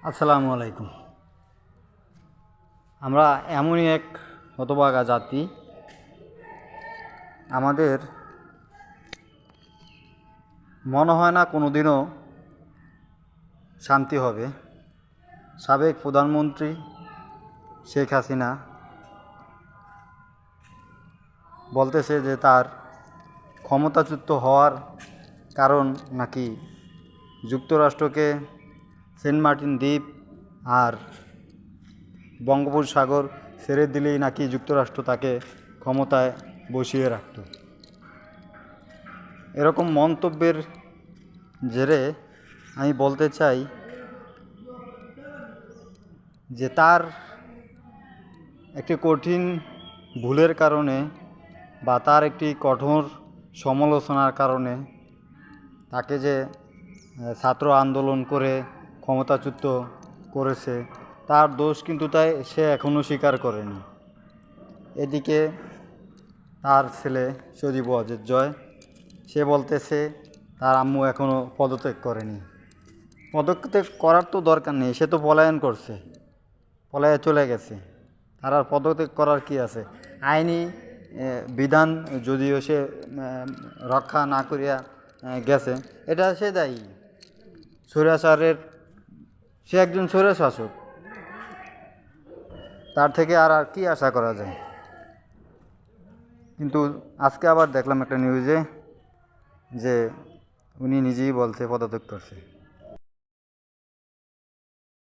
আসসালামু আলাইকুম। আমরা এমনই এক হতভাগা জাতি, আমাদের মনে হয় না কোনো দিনও শান্তি হবে। সাবেক প্রধানমন্ত্রী শেখ হাসিনা বলতেছে যে তার ক্ষমতাচ্যুত হওয়ার কারণ নাকি যুক্তরাষ্ট্রকে সেন্ট মার্টিন দ্বীপ আর বঙ্গোপসাগর ছেড়ে দিলেই নাকি যুক্তরাষ্ট্র তাকে ক্ষমতায় বসিয়ে রাখত। এরকম মন্তব্যের জেরে আমি বলতে চাই যে তার একটি কঠিন ভুলের কারণে বা তার একটি কঠোর সমালোচনার কারণে তাকে যে ছাত্র আন্দোলন করে ক্ষমতাচ্যুত করেছে তার দোষ কিন্তু তাই সে এখনও স্বীকার করেনি। এদিকে তার ছেলে সজীব ওয়াজেদ জয় সে বলতেছে তার আম্মু এখনও পদত্যাগ করেনি। পদত্যাগ করার তো দরকার নেই, সে তো পলায়ন করছে, পলায়ে চলে গেছে। তার আর পদত্যাগ করার কি আছে? আইনি বিধান যদিও সে রক্ষা না করিয়া গেছে, এটা সে দায়ী। স্বৈরাচারের সে একজন স্বৈরশাসক, তার থেকে আর কি আশা করা যায়? কিন্তু আজকে আবার দেখলাম একটা নিউজে যে উনি নিজেই বলছে পদত্যাগ করছে।